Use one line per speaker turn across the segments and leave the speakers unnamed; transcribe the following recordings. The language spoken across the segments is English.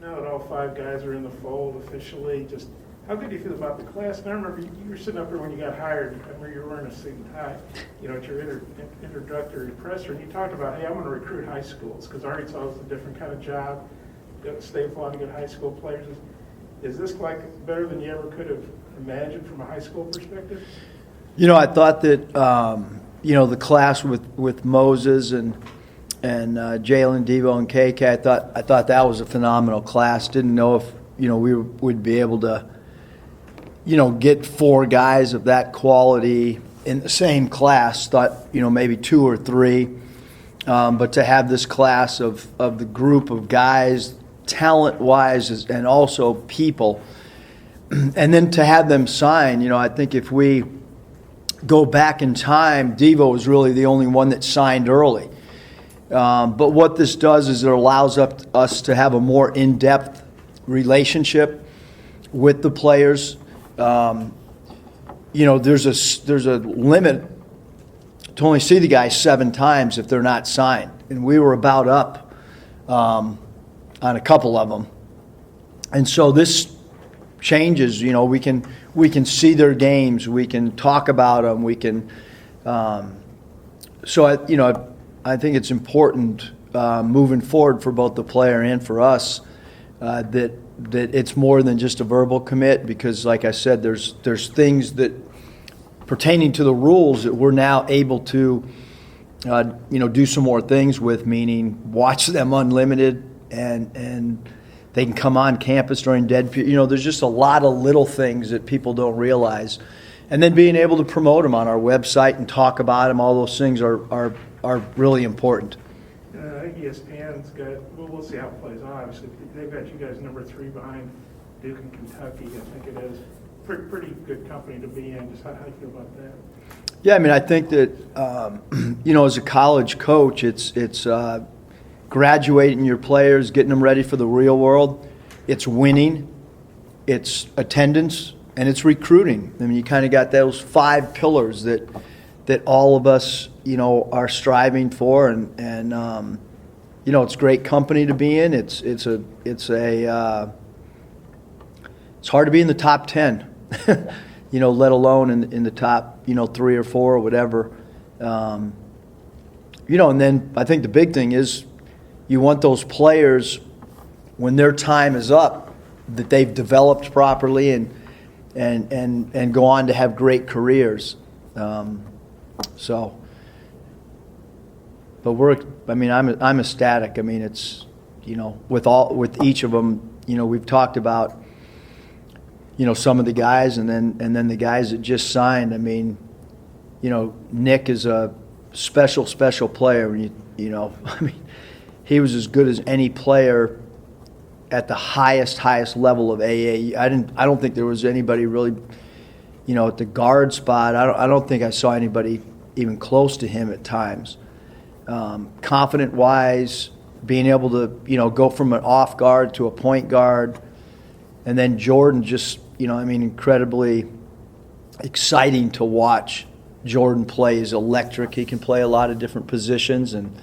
Now that all 5 guys are in the fold officially, just how good do you feel about the class? And I remember you were sitting up there when you got hired. I remember you were wearing a suit and tie, at your introductory presser, and you talked about, hey, I'm going to recruit high schools because Arkansas is a different kind of job. You got to stay with a lot of good high school players. Is this like better than you ever could have imagined from a high school perspective?
I thought that the class with Moses and Jalen, Devo, and KK, I thought that was a phenomenal class. Didn't know if we would be able to get 4 guys of that quality in the same class. Thought maybe 2 or 3, but to have this class of the group of guys, talent-wise and also people, and then to have them sign. I think if we go back in time, Devo was really the only one that signed early. But what this does is it allows us to have a more in-depth relationship with the players. There's a limit to only see the guys 7 times if they're not signed, and we were about up on a couple of them, and so this changes. We can see their games, we can talk about them, we can. I think it's important moving forward for both the player and for us that it's more than just a verbal commit, because, like I said, there's things that pertaining to the rules that we're now able to do some more things with, meaning watch them unlimited and they can come on campus during dead period. There's just a lot of little things that people don't realize, and then being able to promote them on our website and talk about them. All those things are really important.
I think ESPN's got, we'll see how it plays out. Obviously, they've got you guys number 3 behind Duke and Kentucky. I think it is pretty good company to be in. Just how do you feel about that?
Yeah, I think that as a college coach, it's graduating your players, getting them ready for the real world. It's winning, it's attendance, and it's recruiting. You kind of got those 5 pillars that all of us are striving for, and it's great company to be in. It's hard to be in the top 10, let alone in the top 3 or 4 or whatever. And then I think the big thing is you want those players, when their time is up, that they've developed properly and go on to have great careers. But I'm ecstatic. It's with each of them. We've talked about some of the guys, and then the guys that just signed. Nick is a special player. He was as good as any player at the highest level of AA. I don't think there was anybody really, at the guard spot. I don't think I saw anybody even close to him at times. Confident-wise, being able to, go from an off guard to a point guard, and then Jordan just, incredibly exciting to watch. Jordan play is electric. He can play a lot of different positions, and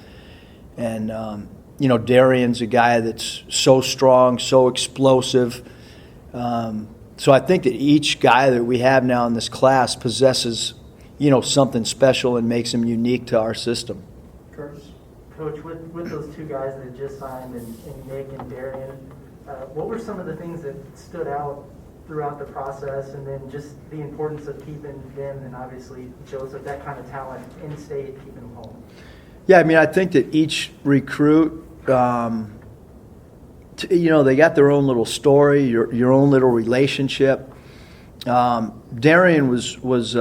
Derrian's a guy that's so strong, so explosive. So I think that each guy that we have now in this class possesses, something special and makes him unique to our system.
Coach, with those 2 guys that just signed, and Nick and Derrian, what were some of the things that stood out throughout the process, and then just the importance of keeping them and obviously Joseph, that kind of talent, in state, keeping them home?
Yeah, I think that each recruit, they got their own little story, your own little relationship. Derrian was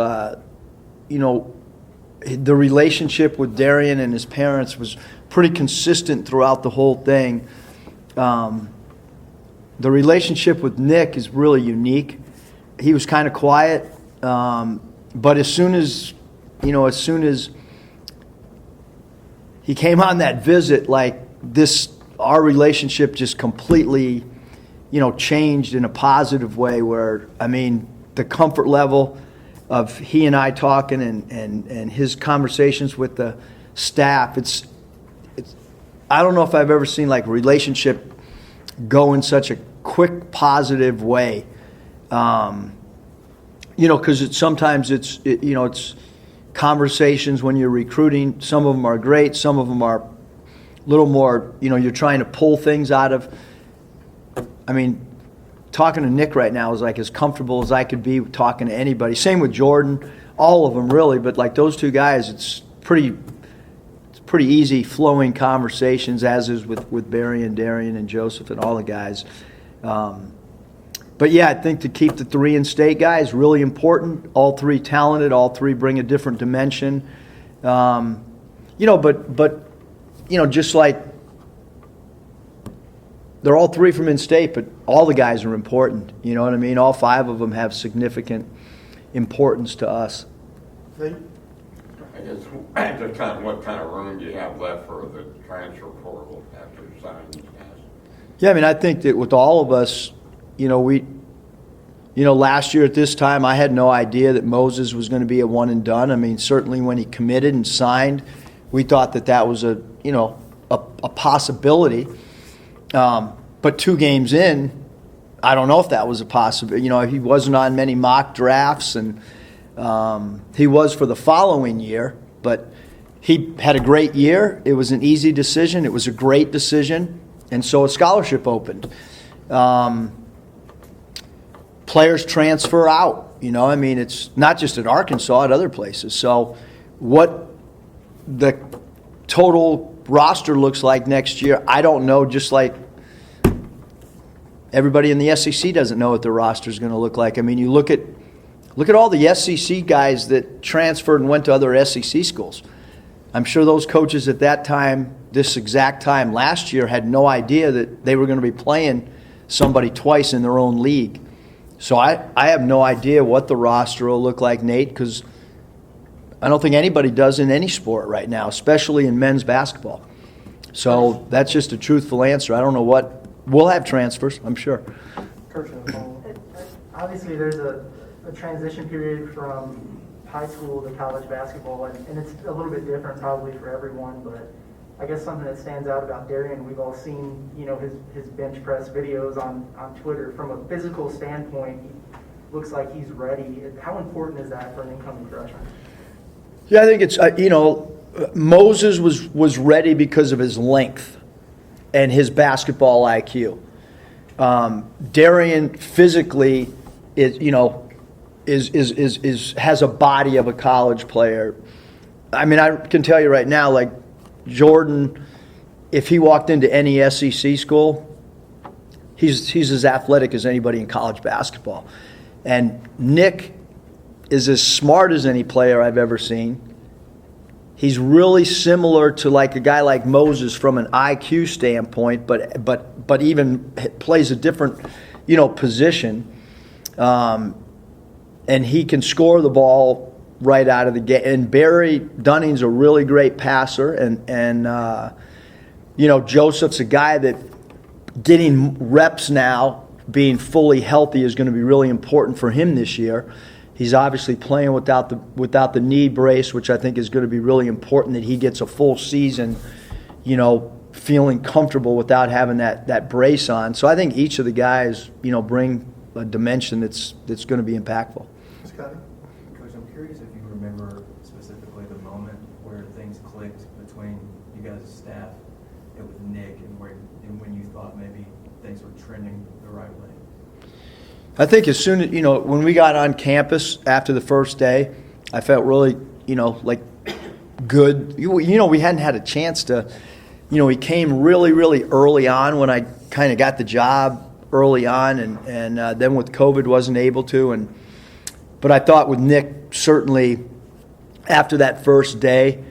the relationship with Derrian and his parents was pretty consistent throughout the whole thing. The relationship with Nick is really unique. He was kind of quiet, but as soon as he came on that visit, our relationship just completely, changed in a positive way. Where the comfort level of he and I talking and his conversations with the staff, it's I don't know if I've ever seen relationship go in such a quick, positive way. Because sometimes it's conversations when you're recruiting. Some of them are great. Some of them are a little more, you're trying to pull things out of. I mean, talking to Nick right now is like as comfortable as I could be talking to anybody. Same with Jordan, all of them really, but like those two guys, it's pretty easy flowing conversations, as is with Barry and Derrian and Joseph and all the guys. But yeah, I think to keep the 3 in-state guys really important. All 3 talented, all 3 bring a different dimension. But just like they're all 3 from in-state, but all the guys are important. You know what I mean? All 5 of them have significant importance to us.
They,
I guess just what kind of room do you have left for the transfer portal after signing these guys?
Yeah, I mean, I think that with all of us, last year at this time, I had no idea that Moses was going to be a one and done. I mean, certainly when he committed and signed, we thought that was a possibility. But 2 games in, I don't know if that was a possibility. He wasn't on many mock drafts, and he was for the following year. But he had a great year. It was an easy decision. It was a great decision. And so a scholarship opened. Players transfer out. I mean, it's not just at Arkansas, at other places. So what the total roster looks like next year, I don't know, just like everybody in the SEC doesn't know what the roster is going to look like. I mean, you look at all the SEC guys that transferred and went to other SEC schools. I'm sure those coaches at that time, this exact time last year, had no idea that they were going to be playing somebody twice in their own league. So I have no idea what the roster will look like, Nate, because I don't think anybody does in any sport right now, especially in men's basketball. So that's just a truthful answer. I don't know what. We'll have transfers, I'm sure.
Obviously, there's a transition period from high school to college basketball, and it's a little bit different probably for everyone, but I guess something that stands out about Derrian, we've all seen, his bench press videos on Twitter. From a physical standpoint, he looks like he's ready. How important is that for an incoming freshman?
Yeah, I think it's, Moses was ready because of his length and his basketball IQ. Derrian physically has a body of a college player. I mean, I can tell you right now, like Jordan, if he walked into any SEC school, he's as athletic as anybody in college basketball. And Nick is as smart as any player I've ever seen. He's really similar to like a guy like Moses from an IQ standpoint, but even plays a different, position. And he can score the ball right out of the gate. And Barry Dunning's a really great passer, and Joseph's a guy that getting reps now, being fully healthy, is going to be really important for him this year. He's obviously playing without the knee brace, which I think is going to be really important, that he gets a full season, feeling comfortable without having that brace on. So I think each of the guys, bring a dimension that's going to be impactful.
Scotty?
Coach, I'm curious if you remember specifically the moment where things clicked between you guys' staff and with Nick, and when you thought maybe things were trending the right way.
I think as soon as, when we got on campus after the first day, I felt really, like good. We hadn't had a chance to, he came really, really early on when I kind of got the job early on, and then with COVID wasn't able to. But I thought with Nick, certainly after that first day,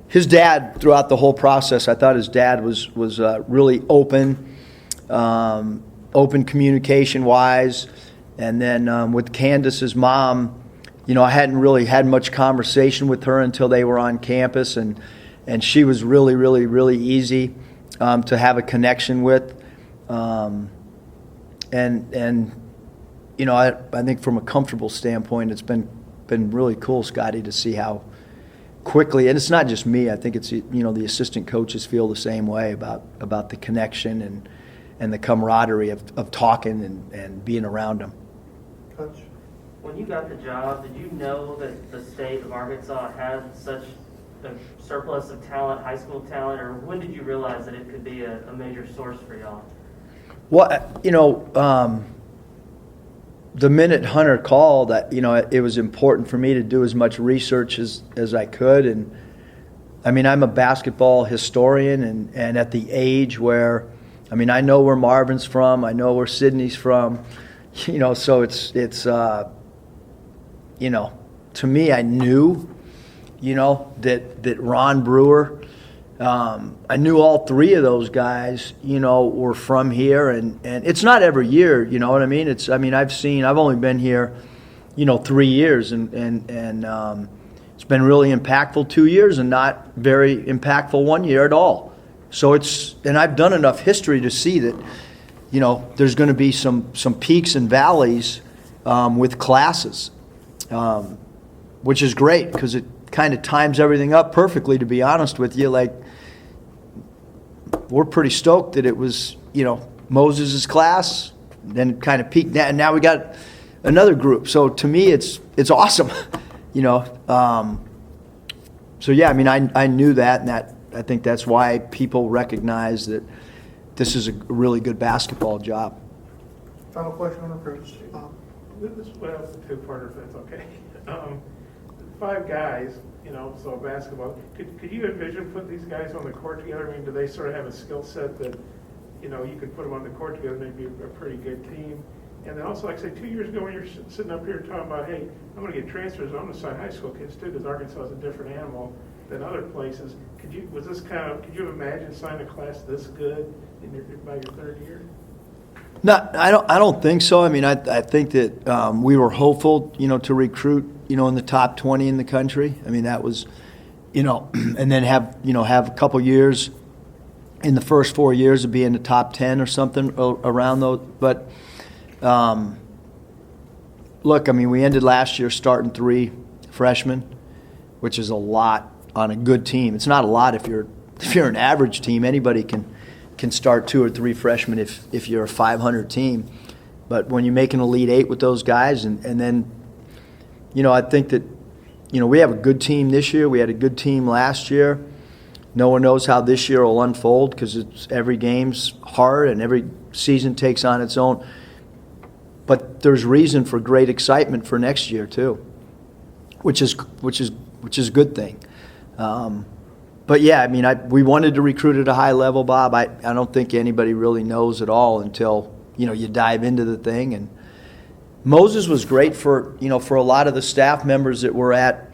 his dad, throughout the whole process, I thought his dad was really open communication-wise. And then with Candace's mom, I hadn't really had much conversation with her until they were on campus, and she was really, really, really easy to have a connection with. I think from a comfortable standpoint, it's been really cool, Scotty, to see how quickly, and it's not just me, I think it's, the assistant coaches feel the same way about the connection, the camaraderie of talking and being around them.
Coach?
When you got the job, did you know that the state of Arkansas had such a surplus of talent, high school talent, or when did you realize that it could be a major source for y'all?
Well, the minute Hunter called, it was important for me to do as much research as I could. And I mean, I'm a basketball historian, and at the age where, I mean, I know where Marvin's from, I know where Sydney's from, so it's to me, I knew, that Ron Brewer, I knew all three of those guys, were from here, and it's not every year, you know what I mean? I've only been here, 3 years, and it's been really impactful 2 years and not very impactful 1 year at all. So and I've done enough history to see that, there's going to be some peaks and valleys with classes, which is great because it kind of times everything up perfectly, to be honest with you. Like, we're pretty stoked that it was, Moses' class, then it kind of peaked, and now we got another group. So to me, it's awesome, So yeah, I mean, I knew that, and I think that's why people recognize that this is a really good basketball job.
Final question on the coach. This is a two-parter, if that's okay. 5 guys, so basketball. Could you envision putting these guys on the court together? I mean, do they sort of have a skill set that, you could put them on the court together, they'd be a pretty good team? And then also, like I say, 2 years ago when you're sitting up here talking about, hey, I'm going to get transfers, I'm going to sign high school kids too, because Arkansas is a different animal than other places. Could you imagine signing a class this good by your third year?
No, I don't think so. I mean, I think that we were hopeful, to recruit, in the top 20 in the country. I mean, that was, and then have a couple years in the first 4 years to be in the top 10 or something around those. But look, I mean, we ended last year starting 3 freshmen, which is a lot on a good team. It's not a lot if you're an average team. Anybody can start 2 or 3 freshmen if you're a 500 team. But when you make an Elite 8 with those guys, and then, I think that, we have a good team this year. We had a good team last year. No one knows how this year will unfold because every game's hard and every season takes on its own. But there's reason for great excitement for next year too, which is a good thing. But yeah, I mean, we wanted to recruit at a high level, Bob. I don't think anybody really knows at all until you dive into the thing. And Moses was great for for a lot of the staff members that were at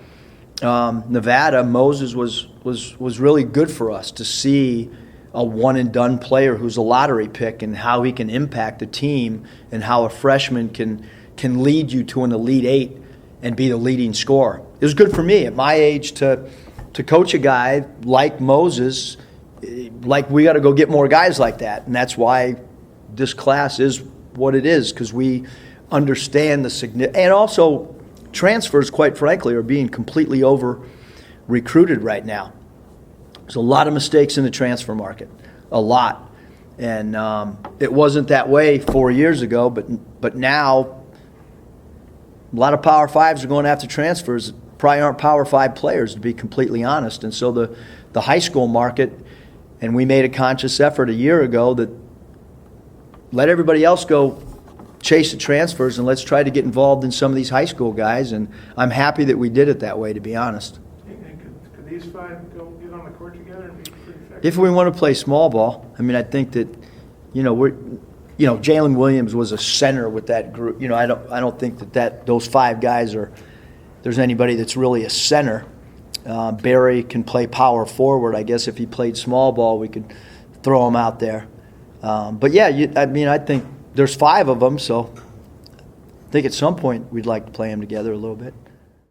Nevada. Moses was really good for us to see a one and done player who's a lottery pick and how he can impact the team and how a freshman can lead you to an Elite 8 and be the leading scorer. It was good for me at my age to coach a guy like Moses. Like, we got to go get more guys like that, and that's why this class is what it is, because we understand the significance. And also, transfers, quite frankly, are being completely over recruited right now. There's a lot of mistakes in the transfer market, a lot, and it wasn't that way 4 years ago. But now, a lot of Power Fives are going after transfers. Probably aren't Power 5 players, to be completely honest. And so the high school market, and we made a conscious effort a year ago that let everybody else go chase the transfers and let's try to get involved in some of these high school guys. And I'm happy that we did it that way, to be honest.
And could these 5 go get on the court together and be pretty effective?
If we want to play small ball, I mean, I think that, Jalen Williams was a center with that group. I don't think that those 5 guys there's anybody that's really a center. Barry can play power forward. I guess if he played small ball, we could throw him out there. But yeah, I think there's 5 of them, so I think at some point we'd like to play them together a little bit.